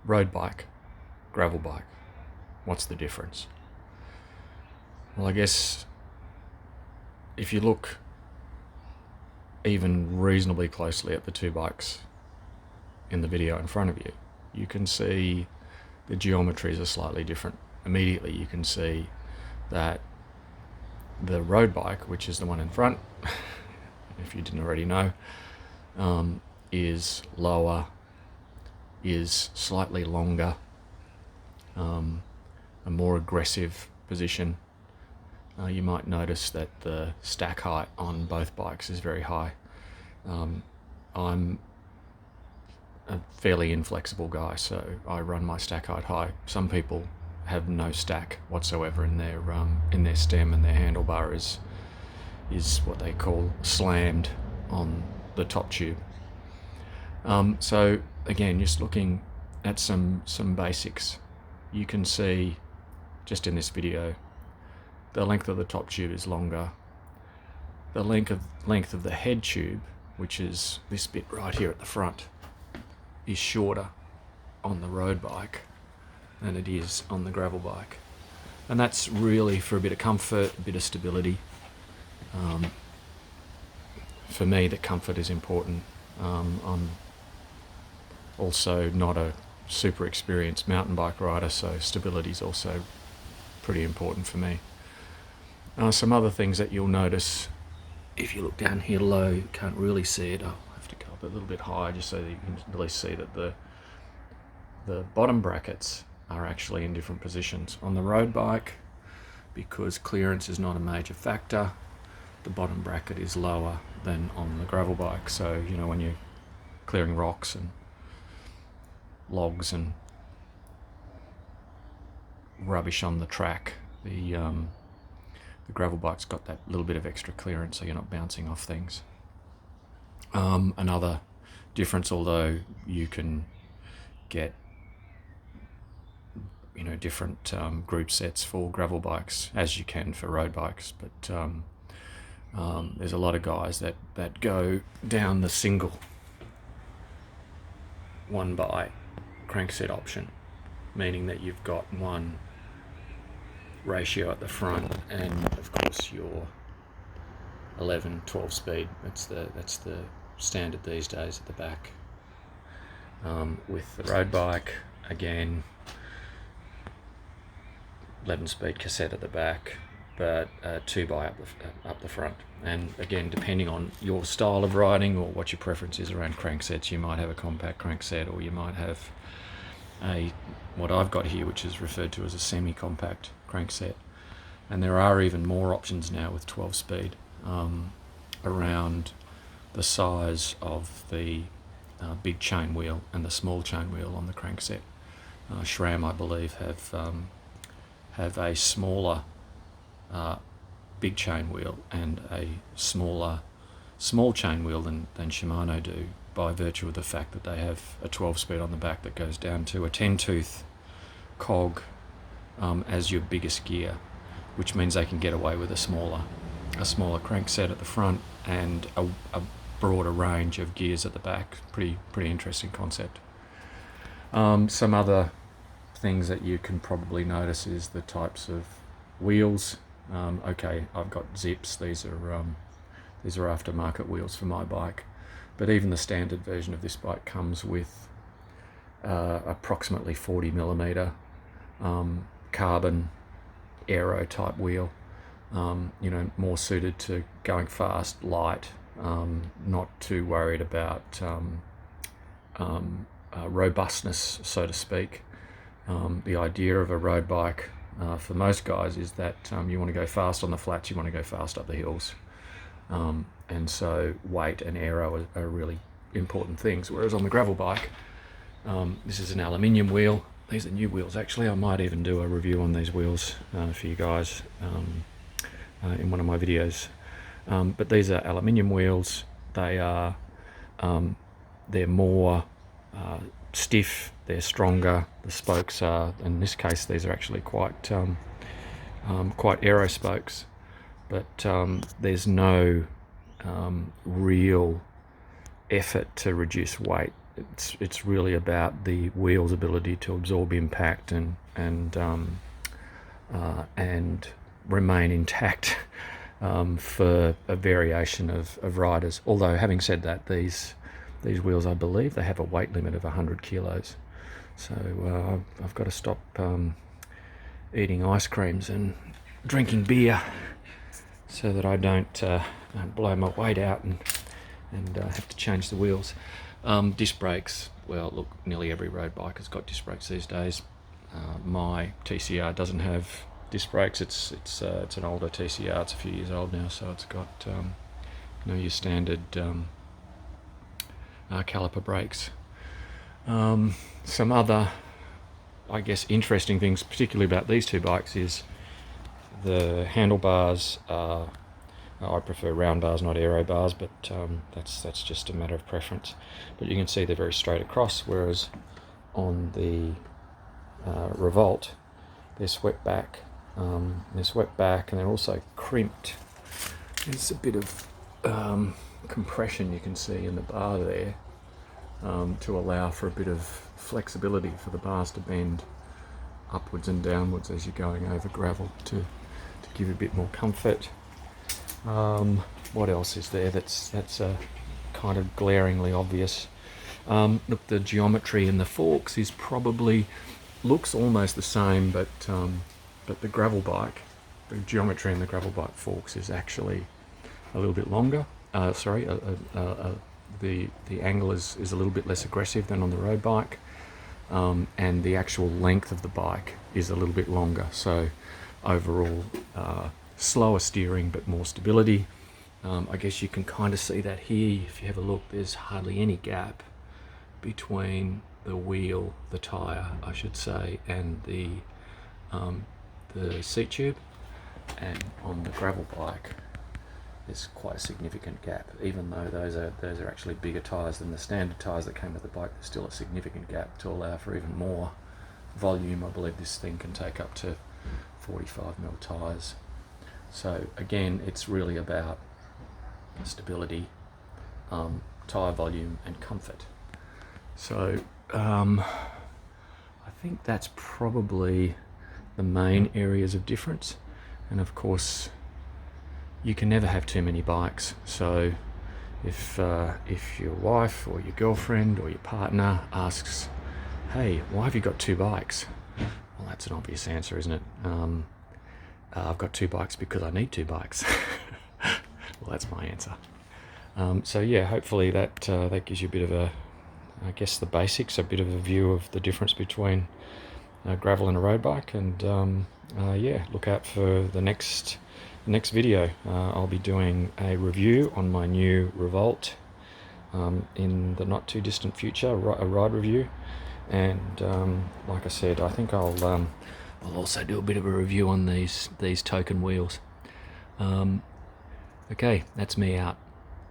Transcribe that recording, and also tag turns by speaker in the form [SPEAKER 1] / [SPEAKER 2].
[SPEAKER 1] road bike, gravel bike. What's the difference? Well, I guess if you look even reasonably closely at the two bikes in the video in front of you, you can see the geometries are slightly different. Immediately you can see that the road bike, which is the one in front, if you didn't already know, is lower, is slightly longer, a more aggressive position. You might notice that the stack height on both bikes is very high. I'm a fairly inflexible guy, so I run my stack height high. Some people have no stack whatsoever in their stem, and their handlebar is what they call slammed on the top tube. So again, just looking at some basics, you can see just in this video the length of the top tube is longer. The length of the head tube, which is this bit right here at the front, is shorter on the road bike than it is on the gravel bike. And that's really for a bit of comfort, a bit of stability. For me, the comfort is important. I'm also not a super experienced mountain bike rider, so stability is also pretty important for me. Some other things that you'll notice, if you look down here low, you can't really see it. I'll have to go up a little bit higher just so that you can really see that the bottom brackets are actually in different positions. On the road bike, because clearance is not a major factor, the bottom bracket is lower than on the gravel bike. So, you know, when you're clearing rocks and logs and rubbish on the track, the gravel bike's got that little bit of extra clearance, so you're not bouncing off things. Another difference, although you can get different group sets for gravel bikes as you can for road bikes, but there's a lot of guys that go down the single 1x crankset option, meaning that you've got one ratio at the front and of course your 11-12 speed. That's the standard these days at the back. With the road bike, again, 11-speed cassette at the back, but 2x up the front. And again, depending on your style of riding or what your preference is around cranksets, you might have a compact crankset, or you might have what I've got here, which is referred to as a semi-compact crankset. And there are even more options now with 12 speed around the size of the big chain wheel and the small chain wheel on the crankset. SRAM, I believe, have a smaller big chain wheel and a smaller small chain wheel than Shimano do, by virtue of the fact that they have a 12 speed on the back that goes down to a 10-tooth cog as your biggest gear, which means they can get away with a smaller crankset at the front and a broader range of gears at the back. Pretty interesting concept. Some other things that you can probably notice is the types of wheels. Okay, I've got Zips. These are aftermarket wheels for my bike, but even the standard version of this bike comes with approximately 40mm carbon aero type wheel. More suited to going fast, light, not too worried about robustness, so to speak. The idea of a road bike for most guys is that you want to go fast on the flats, you want to go fast up the hills, and so weight and aero are really important things. Whereas on the gravel bike, this is an aluminium wheel. These are new wheels, actually. I might even do a review on these wheels for you guys in one of my videos. But these are aluminium wheels. They're more stiff, they're stronger. The spokes are, in this case, these are actually quite aero spokes, but there's no real effort to reduce weight. it's really about the wheel's ability to absorb impact and remain intact for a variation of riders. Although, having said that, these wheels, I believe, they have a weight limit of 100 kilos. So I've got to stop eating ice creams and drinking beer so that I don't blow my weight out and have to change the wheels. Disc brakes, well, look, nearly every road bike has got disc brakes these days. My TCR doesn't have disc brakes. It's an older TCR. It's a few years old now, so it's got your standard caliper brakes. Some other, I guess, interesting things, particularly about these two bikes, is the handlebars. I prefer round bars, not aero bars, but that's just a matter of preference. But you can see they're very straight across, whereas on the Revolt, they're swept back. And they're also crimped. There's a bit of compression you can see in the bar there to allow for a bit of flexibility for the bars to bend upwards and downwards as you're going over gravel to give you a bit more comfort. What else is there that's kind of glaringly obvious? Look, the geometry in the forks is probably looks almost the same, but the gravel bike, the geometry in the gravel bike forks is actually a little bit longer. The angle is a little bit less aggressive than on the road bike, and the actual length of the bike is a little bit longer. So overall, slower steering but more stability. I guess you can kind of see that here. If you have a look, there's hardly any gap between the wheel, the tyre, I should say, and the seat tube. And on the gravel bike, there's quite a significant gap. Even though those are actually bigger tyres than the standard tyres that came with the bike, there's still a significant gap to allow for even more volume. I believe this thing can take up to 45mm tyres. So again, it's really about stability, tyre volume and comfort. So I think that's probably the main areas of difference. And of course, you can never have too many bikes. So if your wife or your girlfriend or your partner asks, "Hey, why have you got two bikes?" Well, that's an obvious answer, isn't it? I've got two bikes because I need two bikes. Well, that's my answer. So yeah, hopefully that gives you a bit of a, I guess, the basics, a bit of a view of the difference between gravel and a road bike. And yeah, look out for the next video. I'll be doing a review on my new Revolt in the not too distant future, a ride review. And like I said, I think I'll also do a bit of a review on these token wheels. Okay, that's me out.